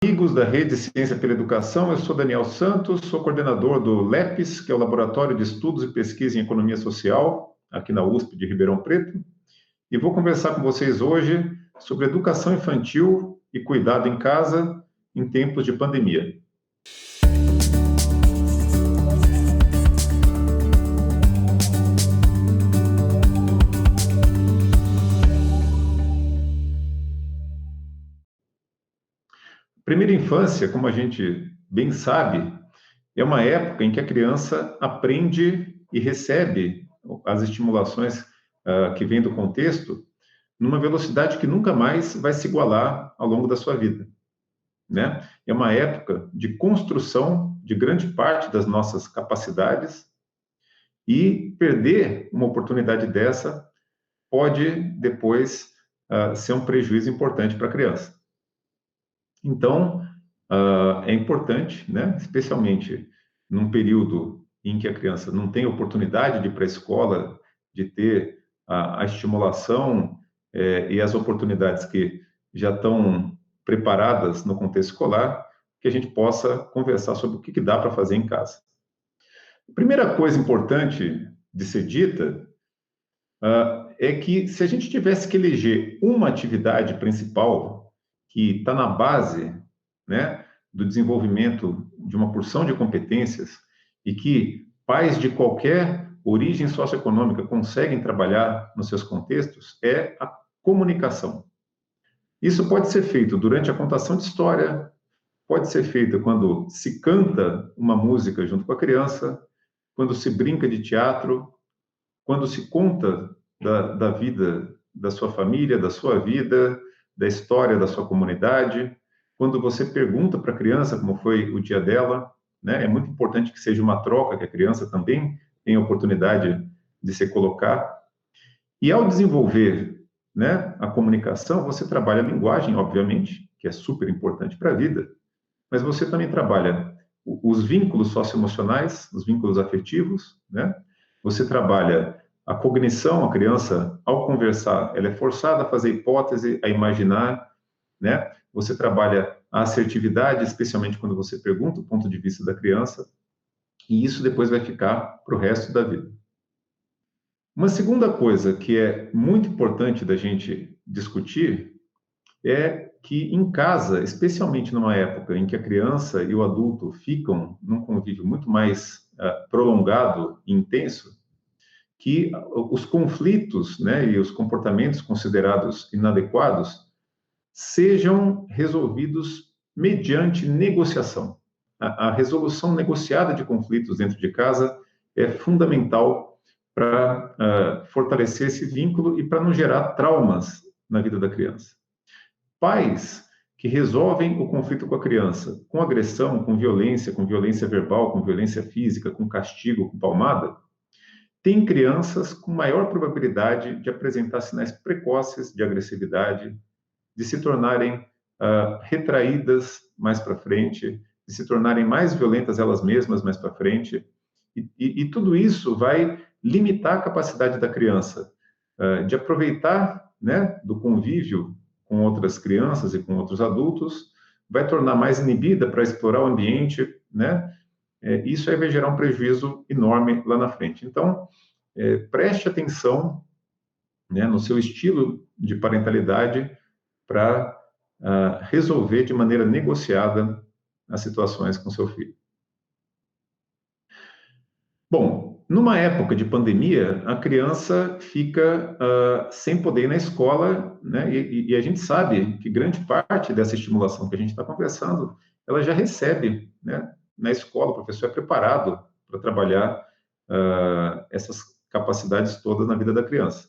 Amigos da Rede Ciência pela Educação, eu sou Daniel Santos, sou coordenador do LEPES, que é o Laboratório de Estudos e Pesquisa em Economia Social, aqui na USP de Ribeirão Preto, e vou conversar com vocês hoje sobre educação infantil e cuidado em casa em tempos de pandemia. Primeira infância, como a gente bem sabe, é uma época em que a criança aprende e recebe as estimulações que vêm do contexto numa velocidade que nunca mais vai se igualar ao longo da sua vida, né? É uma época de construção de grande parte das nossas capacidades e perder uma oportunidade dessa pode depois ser um prejuízo importante para a criança. Então, é importante, né, especialmente num período em que a criança não tem oportunidade de ir para a escola, de ter a estimulação e as oportunidades que já estão preparadas no contexto escolar, que a gente possa conversar sobre o que dá para fazer em casa. A primeira coisa importante de ser dita é que se a gente tivesse que eleger uma atividade principal que está na base, né, do desenvolvimento de uma porção de competências e que pais de qualquer origem socioeconômica conseguem trabalhar nos seus contextos, é a comunicação. Isso pode ser feito durante a contação de história, pode ser feito quando se canta uma música junto com a criança, quando se brinca de teatro, quando se conta da vida da sua família, da sua vida, da história da sua comunidade, quando você pergunta para a criança como foi o dia dela, né? É muito importante que seja uma troca, que a criança também tenha a oportunidade de se colocar. E ao desenvolver, né, a comunicação, você trabalha a linguagem, obviamente, que é super importante para a vida, mas você também trabalha os vínculos socioemocionais, os vínculos afetivos, né? Você trabalha a cognição, a criança, ao conversar, ela é forçada a fazer hipótese, a imaginar, né? Você trabalha a assertividade, especialmente quando você pergunta o ponto de vista da criança, e isso depois vai ficar para o resto da vida. Uma segunda coisa que é muito importante da gente discutir é que em casa, especialmente numa época em que a criança e o adulto ficam num convívio muito mais prolongado e intenso, que os conflitos, né, e os comportamentos considerados inadequados sejam resolvidos mediante negociação. A resolução negociada de conflitos dentro de casa é fundamental para fortalecer esse vínculo e para não gerar traumas na vida da criança. Pais que resolvem o conflito com a criança com agressão, com violência verbal, com violência física, com castigo, com palmada, têm crianças com maior probabilidade de apresentar sinais precoces de agressividade, de se tornarem retraídas mais para frente, de se tornarem mais violentas elas mesmas mais para frente. E tudo isso vai limitar a capacidade da criança de aproveitar, né, do convívio com outras crianças e com outros adultos, vai tornar mais inibida para explorar o ambiente, né? Isso aí vai gerar um prejuízo enorme lá na frente. Então, preste atenção, né, no seu estilo de parentalidade para resolver de maneira negociada as situações com seu filho. Bom, numa época de pandemia, a criança fica sem poder ir na escola, né? E a gente sabe que grande parte dessa estimulação que a gente está conversando, ela já recebe, né, na escola. O professor é preparado para trabalhar essas capacidades todas na vida da criança,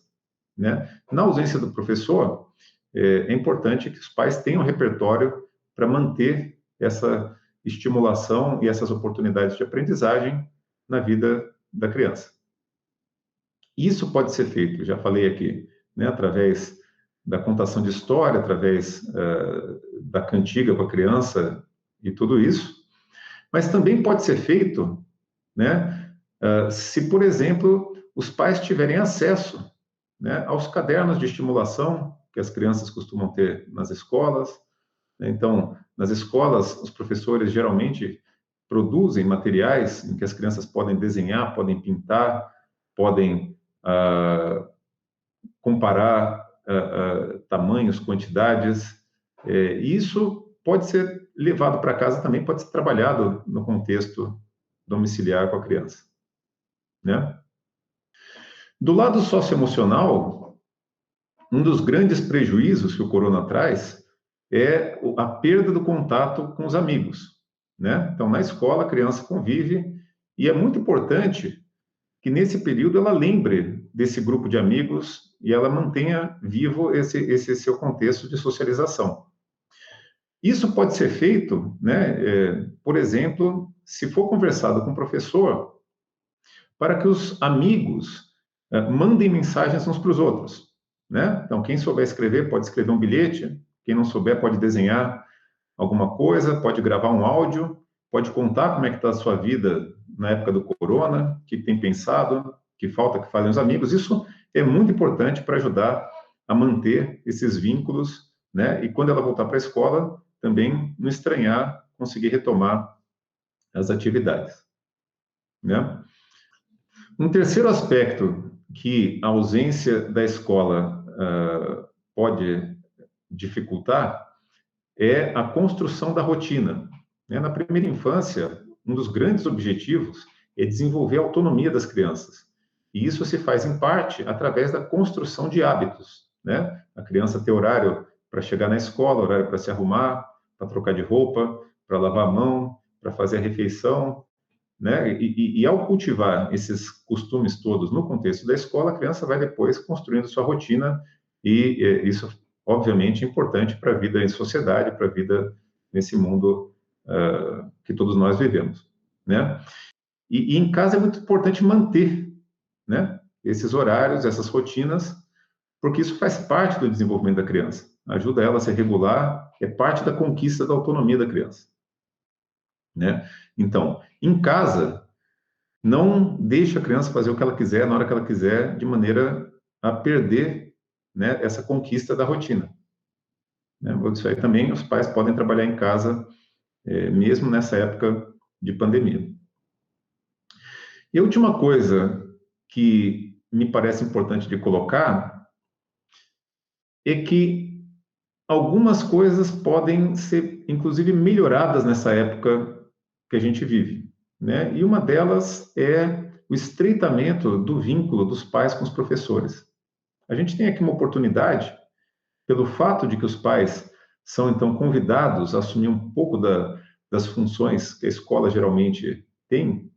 né? Na ausência do professor, é importante que os pais tenham repertório para manter essa estimulação e essas oportunidades de aprendizagem na vida da criança. Isso pode ser feito, já falei aqui, né, através da contação de história, através da cantiga com a criança e tudo isso, mas também pode ser feito, né, se, por exemplo, os pais tiverem acesso, né, aos cadernos de estimulação que as crianças costumam ter nas escolas. Então, Nas escolas, os professores geralmente produzem materiais em que as crianças podem desenhar, podem pintar, podem comparar tamanhos, quantidades. E isso pode ser levado para casa também, pode ser trabalhado no contexto domiciliar com a criança, né? Do lado socioemocional, um dos grandes prejuízos que o corona traz é a perda do contato com os amigos, né? Então, na escola, a criança convive e é muito importante que nesse período ela lembre desse grupo de amigos e ela mantenha vivo esse seu contexto de socialização. Isso pode ser feito, né, por exemplo, se for conversado com o professor, para que os amigos mandem mensagens uns para os outros, né? Então, quem souber escrever pode escrever um bilhete, quem não souber pode desenhar alguma coisa, pode gravar um áudio, pode contar como é que está a sua vida na época do corona, o que tem pensado, que falta que falem os amigos. Isso é muito importante para ajudar a manter esses vínculos, né? E quando ela voltar para a escola, também não estranhar, conseguir retomar as atividades, né? Um terceiro aspecto que a ausência da escola pode dificultar é a construção da rotina, né? Na primeira infância, um dos grandes objetivos é desenvolver a autonomia das crianças. E isso se faz, em parte, através da construção de hábitos, né? A criança ter horário para chegar na escola, horário para se arrumar, para trocar de roupa, para lavar a mão, para fazer a refeição, né? E ao cultivar esses costumes todos no contexto da escola, a criança vai depois construindo sua rotina e isso, obviamente, é importante para a vida em sociedade, para a vida nesse mundo que todos nós vivemos, né? E em casa é muito importante manter, né, esses horários, essas rotinas, porque isso faz parte do desenvolvimento da criança, ajuda ela a se regular, é parte da conquista da autonomia da criança, né? Então, em casa, não deixe a criança fazer o que ela quiser, na hora que ela quiser, de maneira a perder, né, essa conquista da rotina, né? Isso aí também os pais podem trabalhar em casa, mesmo nessa época de pandemia. E a última coisa que me parece importante de colocar é que algumas coisas podem ser, inclusive, melhoradas nessa época que a gente vive, né? E uma delas é o estreitamento do vínculo dos pais com os professores. A gente tem aqui uma oportunidade, pelo fato de que os pais são, então, convidados a assumir um pouco das funções que a escola geralmente tem,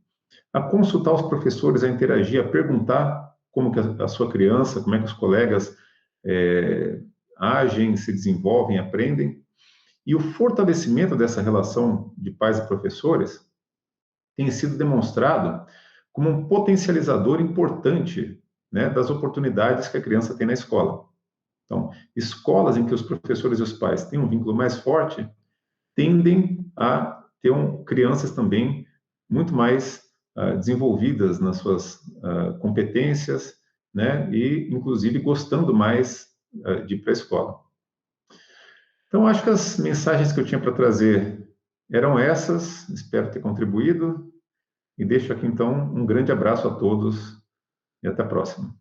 a consultar os professores, a interagir, a perguntar como que a sua criança, como é que os colegas agem, se desenvolvem, aprendem. E o fortalecimento dessa relação de pais e professores tem sido demonstrado como um potencializador importante, né, das oportunidades que a criança tem na escola. Então, escolas em que os professores e os pais têm um vínculo mais forte tendem a ter crianças também muito mais desenvolvidas nas suas competências, né, e, inclusive, gostando mais de ir para a escola. Então, acho que as mensagens que eu tinha para trazer eram essas, espero ter contribuído, e deixo aqui, então, um grande abraço a todos e até a próxima.